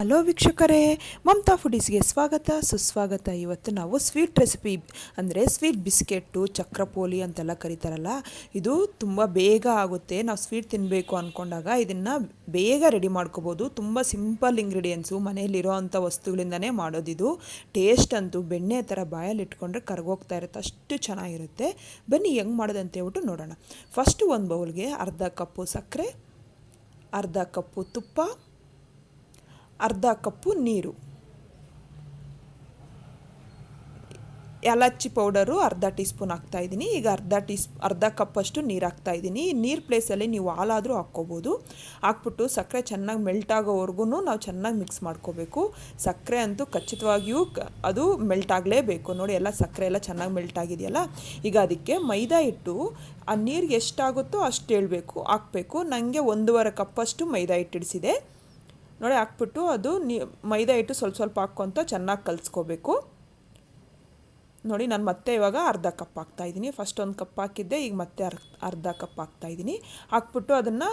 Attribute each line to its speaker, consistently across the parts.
Speaker 1: Hello ವೀಕ್ಷಕರೇ, ಮಮತಾ ಫುಡೀಸ್ಗೆ ಸ್ವಾಗತ ಸುಸ್ವಾಗತ. ಇವತ್ತು ನಾವು ಸ್ವೀಟ್ ರೆಸಿಪಿ ಅಂದರೆ ಸ್ವೀಟ್ ಬಿಸ್ಕೆಟ್ಟು, ಚಕ್ರಪೋಲಿ ಅಂತೆಲ್ಲ ಕರೀತಾರಲ್ಲ, ಇದು ತುಂಬ ಬೇಗ ಆಗುತ್ತೆ. ನಾವು ಸ್ವೀಟ್ ತಿನ್ನಬೇಕು ಅಂದ್ಕೊಂಡಾಗ ಇದನ್ನು ಬೇಗ ರೆಡಿ ಮಾಡ್ಕೋಬೋದು. ತುಂಬ ಸಿಂಪಲ್ ಇಂಗ್ರೀಡಿಯೆಂಟ್ಸು, ಮನೆಯಲ್ಲಿರೋ ಅಂಥ ವಸ್ತುಗಳಿಂದನೇ ಮಾಡೋದಿದು. ಟೇಸ್ಟ್ ಅಂತೂ ಬೆಣ್ಣೆ ಥರ ಬಾಯಲ್ಲಿ ಇಟ್ಕೊಂಡ್ರೆ ಕರಗೋಗ್ತಾ ಇರುತ್ತೆ, ಅಷ್ಟು ಚೆನ್ನಾಗಿರುತ್ತೆ. ಬನ್ನಿ ಹೆಂಗೆ ಮಾಡೋದಂತ ಹೇಳ್ಬಿಟ್ಟು ನೋಡೋಣ. ಫಸ್ಟು ಒಂದು ಬೌಲ್ಗೆ ಅರ್ಧ ಕಪ್ಪು ಸಕ್ಕರೆ, ಅರ್ಧ ಕಪ್ಪು ತುಪ್ಪ, ಅರ್ಧ ಕಪ್ಪು ನೀರು, ಏಲಕ್ಕಿ ಪೌಡರು ಅರ್ಧ ಟೀ ಸ್ಪೂನ್ ಹಾಕ್ತಾಯಿದ್ದೀನಿ. ಈಗ ಅರ್ಧ ಕಪ್ಪಷ್ಟು ನೀರು ಹಾಕ್ತಾಯಿದ್ದೀನಿ. ನೀರು ಪ್ಲೇಸಲ್ಲಿ ನೀವು ಹಾಲಾದರೂ ಹಾಕ್ಕೋಬೋದು. ಹಾಕ್ಬಿಟ್ಟು ಸಕ್ಕರೆ ಚೆನ್ನಾಗಿ ಮೆಲ್ಟ್ ಆಗೋವರೆಗೂ ನಾವು ಚೆನ್ನಾಗಿ ಮಿಕ್ಸ್ ಮಾಡ್ಕೋಬೇಕು. ಸಕ್ಕರೆ ಅಂತೂ ಖಚಿತವಾಗಿಯೂ ಅದು ಮೆಲ್ಟ್ ಆಗಲೇಬೇಕು. ನೋಡಿ, ಎಲ್ಲ ಸಕ್ಕರೆ ಎಲ್ಲ ಚೆನ್ನಾಗಿ ಮೆಲ್ಟ್ ಆಗಿದೆಯಲ್ಲ. ಈಗ ಅದಕ್ಕೆ ಮೈದಾ ಹಿಟ್ಟು ಆ ನೀರಿಗೆ ಎಷ್ಟಾಗುತ್ತೋ ಅಷ್ಟು ಹೇಳಬೇಕು ಹಾಕಬೇಕು. ನನಗೆ 1.5 ಕಪ್ಪಷ್ಟು ಮೈದಾ ಹಿಟ್ಟು ಹಿಡಿಸಿದೆ. ನೋಡಿ, ಹಾಕ್ಬಿಟ್ಟು ಅದು ಮೈದಾ ಹಿಟ್ಟು ಸ್ವಲ್ಪ ಸ್ವಲ್ಪ ಹಾಕ್ಕೊತ ಚೆನ್ನಾಗಿ ಕಲಿಸ್ಕೋಬೇಕು. ನೋಡಿ, ನಾನು ಮತ್ತೆ ಇವಾಗ ಅರ್ಧ ಕಪ್ ಹಾಕ್ತಾಯಿದ್ದೀನಿ. ಫಸ್ಟ್ 1 ಕಪ್ ಹಾಕಿದ್ದೆ, ಈಗ ಮತ್ತೆ ಅರ್ಧ ಕಪ್ ಹಾಕ್ತಾಯಿದ್ದೀನಿ. ಹಾಕ್ಬಿಟ್ಟು ಅದನ್ನು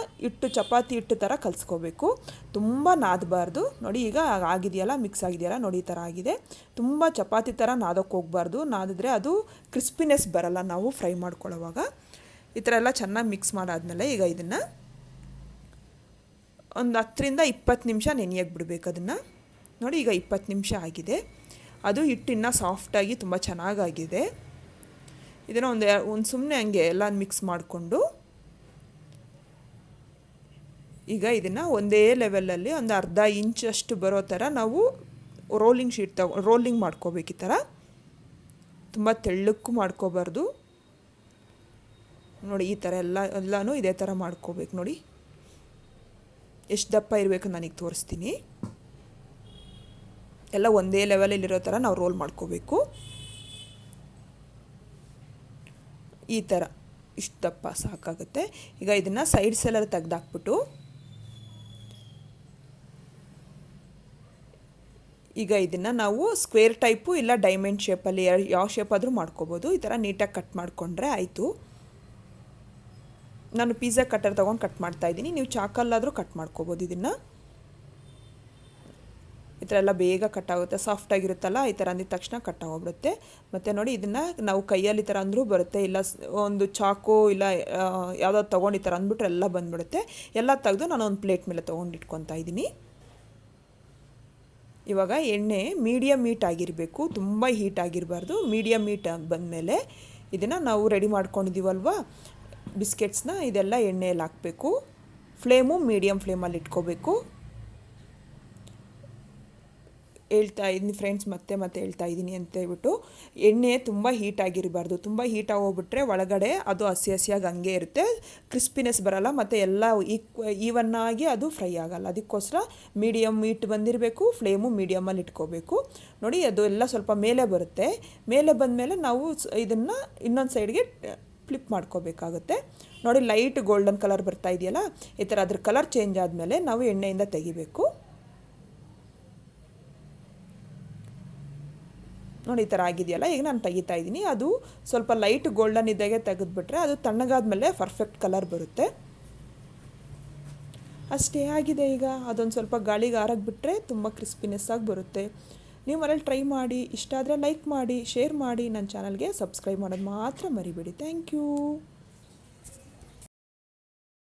Speaker 1: ಚಪಾತಿ ಹಿಟ್ಟು ಥರ ಕಲಿಸ್ಕೋಬೇಕು. ತುಂಬ ನಾದಬಾರ್ದು. ನೋಡಿ, ಈಗ ಆಗಿದೆಯಲ್ಲ, ಮಿಕ್ಸ್ ಆಗಿದೆಯಲ್ಲ, ನೋಡಿ ಈ ಥರ ಆಗಿದೆ. ತುಂಬ ಚಪಾತಿ ಥರ ನಾದಕ್ಕೆ ಹೋಗಬಾರ್ದು. ನಾದಿದ್ರೆ ಅದು ಕ್ರಿಸ್ಪಿನೆಸ್ ಬರಲ್ಲ ನಾವು ಫ್ರೈ ಮಾಡ್ಕೊಳ್ಳೋವಾಗ. ಈ ಥರ ಎಲ್ಲ ಚೆನ್ನಾಗಿ ಮಿಕ್ಸ್ ಮಾಡಾದ್ಮೇಲೆ ಈಗ ಇದನ್ನು ಒಂದು 10ರಿಂದ 20 ನಿಮಿಷ ನೆನೆಯಕ್ಕೆ ಬಿಡಬೇಕು ಅದನ್ನು. ನೋಡಿ, ಈಗ 20 ನಿಮಿಷ ಆಗಿದೆ. ಅದು ಹಿಟ್ಟಿನ ಸಾಫ್ಟಾಗಿ ತುಂಬ ಚೆನ್ನಾಗಾಗಿದೆ. ಇದನ್ನು ಒಂದು ಸುಮ್ಮನೆ ಹಂಗೆ ಎಲ್ಲ ಮಿಕ್ಸ್ ಮಾಡಿಕೊಂಡು ಈಗ ಇದನ್ನು ಒಂದೇ ಲೆವೆಲಲ್ಲಿ ಒಂದು ಅರ್ಧ ಇಂಚಷ್ಟು ಬರೋ ಥರ ನಾವು ರೋಲಿಂಗ್ ಮಾಡ್ಕೋಬೇಕು. ಈ ಥರ ತುಂಬ ತೆಳ್ಳಕ್ಕೂ ಮಾಡ್ಕೋಬಾರ್ದು. ನೋಡಿ, ಈ ಥರ ಎಲ್ಲನೂ ಇದೇ ಥರ ಮಾಡ್ಕೋಬೇಕು. ನೋಡಿ, ಎಷ್ಟು ದಪ್ಪ ಇರಬೇಕು ನನಗೆ ತೋರಿಸ್ತೀನಿ. ಎಲ್ಲ ಒಂದೇ ಲೆವೆಲಲ್ಲಿರೋ ಥರ ನಾವು ರೋಲ್ ಮಾಡ್ಕೋಬೇಕು. ಈ ಥರ ಇಷ್ಟು ದಪ್ಪ ಸಾಕಾಗುತ್ತೆ. ಈಗ ಇದನ್ನು ಸೈಡ್ಸ್ ಎಲ್ಲ ತೆಗೆದಾಕ್ಬಿಟ್ಟು ಈಗ ಇದನ್ನು ನಾವು ಸ್ಕ್ವೇರ್ ಟೈಪು ಇಲ್ಲ ಡೈಮಂಡ್ ಶೇಪಲ್ಲಿ ಯಾವ ಶೇಪ್ ಆದರೂ ಮಾಡ್ಕೋಬೋದು. ಈ ಥರ ನೀಟಾಗಿ ಕಟ್ ಮಾಡಿಕೊಂಡ್ರೆ ಆಯಿತು. ನಾನು ಪಿಜ್ಜಾ ಕಟ್ಟರ್ ತೊಗೊಂಡು ಕಟ್ ಮಾಡ್ತಾಯಿದ್ದೀನಿ. ನೀವು ಚಾಕಲ್ಲಾದರೂ ಕಟ್ ಮಾಡ್ಕೋಬೋದು. ಇದನ್ನು ಈ ಥರ ಎಲ್ಲ ಬೇಗ ಕಟ್ಟಾಗುತ್ತೆ. ಸಾಫ್ಟಾಗಿರುತ್ತಲ್ಲ, ಈ ಥರ ಅಂದಿದ ತಕ್ಷಣ ಕಟ್ಟಾಗೋಗ್ಬಿಡುತ್ತೆ. ಮತ್ತು ನೋಡಿ, ಇದನ್ನು ನಾವು ಕೈಯಲ್ಲಿ ಈ ಥರ ಅಂದರೂ ಬರುತ್ತೆ, ಇಲ್ಲ ಒಂದು ಚಾಕು ಇಲ್ಲ ಯಾವುದಾದ್ರು ತೊಗೊಂಡು ಈ ಥರ ಅಂದ್ಬಿಟ್ರೆ ಎಲ್ಲ ಬಂದುಬಿಡುತ್ತೆ. ಎಲ್ಲ ತೆಗೆದು ನಾನು ಒಂದು ಪ್ಲೇಟ್ ಮೇಲೆ ತೊಗೊಂಡು ಇಟ್ಕೊತಾ ಇದ್ದೀನಿ. ಇವಾಗ ಎಣ್ಣೆ ಮೀಡಿಯಮ್ ಹೀಟ್ ಆಗಿರಬೇಕು, ತುಂಬ ಹೀಟ್ ಆಗಿರಬಾರ್ದು. ಮೀಡಿಯಮ್ ಹೀಟ್ ಬಂದಮೇಲೆ ಇದನ್ನು ನಾವು ರೆಡಿ ಮಾಡ್ಕೊಂಡಿದ್ದೀವಲ್ವ ಬಿಸ್ಕೆಟ್ಸ್ನ, ಇದೆಲ್ಲ ಎಣ್ಣೆಯಲ್ಲಿ ಹಾಕಬೇಕು. ಫ್ಲೇಮು ಮೀಡಿಯಮ್ ಫ್ಲೇಮಲ್ಲಿ ಇಟ್ಕೋಬೇಕು. ಹೇಳ್ತಾ ಇದ್ದೀನಿ ಫ್ರೆಂಡ್ಸ್, ಮತ್ತೆ ಹೇಳ್ತಾ ಇದ್ದೀನಿ ಅಂತ ಹೇಳ್ಬಿಟ್ಟು. ಎಣ್ಣೆ ತುಂಬ ಹೀಟ್ ಆಗಿರಬಾರ್ದು. ತುಂಬ ಹೀಟ್ ಆಗೋಗ್ಬಿಟ್ರೆ ಒಳಗಡೆ ಅದು ಹಸಿಯಾಗಿ ಹಂಗೆ ಇರುತ್ತೆ, ಕ್ರಿಸ್ಪಿನೆಸ್ ಬರಲ್ಲ, ಮತ್ತು ಎಲ್ಲ ಈವನ್ನಾಗಿ ಅದು ಫ್ರೈ ಆಗಲ್ಲ. ಅದಕ್ಕೋಸ್ಕರ ಮೀಡಿಯಮ್ ಹೀಟ್ ಬಂದಿರಬೇಕು, ಫ್ಲೇಮು ಮೀಡಿಯಮಲ್ಲಿ ಇಟ್ಕೋಬೇಕು. ನೋಡಿ, ಅದು ಎಲ್ಲ ಸ್ವಲ್ಪ ಮೇಲೆ ಬರುತ್ತೆ. ಮೇಲೆ ಬಂದಮೇಲೆ ನಾವು ಇದನ್ನು ಇನ್ನೊಂದು ಸೈಡ್ಗೆ ಫ್ಲಿಪ್ ಮಾಡ್ಕೋಬೇಕಾಗುತ್ತೆ. ನೋಡಿ, ಲೈಟ್ ಗೋಲ್ಡನ್ ಕಲರ್ ಬರ್ತಾ ಇದೆಯಲ್ಲ, ಈ ಥರ ಅದ್ರ ಕಲರ್ ಚೇಂಜ್ ಆದಮೇಲೆ ನಾವು ಎಣ್ಣೆಯಿಂದ ತೆಗಿಬೇಕು. ನೋಡಿ, ಈ ಥರ ಆಗಿದೆಯಲ್ಲ. ಈಗ ನಾನು ತೆಗಿತಾ ಇದ್ದೀನಿ. ಅದು ಸ್ವಲ್ಪ ಲೈಟ್ ಗೋಲ್ಡನ್ ಇದ್ದಾಗೆ ತೆಗೆದುಬಿಟ್ರೆ ಅದು ತಣ್ಣಗಾದ್ಮೇಲೆ ಪರ್ಫೆಕ್ಟ್ ಕಲರ್ ಬರುತ್ತೆ. ಅಷ್ಟೇ ಆಗಿದೆ. ಈಗ ಅದೊಂದು ಸ್ವಲ್ಪ ಗಾಳಿಗೆ ಆರಾಗ್ಬಿಟ್ರೆ ತುಂಬ ಕ್ರಿಸ್ಪಿನೆಸ್ ಆಗಿ ಬರುತ್ತೆ. ನೀವು ಮನೇಲಿ ಟ್ರೈ ಮಾಡಿ. ಇಷ್ಟ ಆದರೆ ಲೈಕ್ ಮಾಡಿ, ಶೇರ್ ಮಾಡಿ. ನನ್ನ ಚಾನಲ್ಗೆ ಸಬ್ಸ್ಕ್ರೈಬ್ ಮಾಡೋದು ಮಾತ್ರ ಮರಿಬೇಡಿ. Thank you.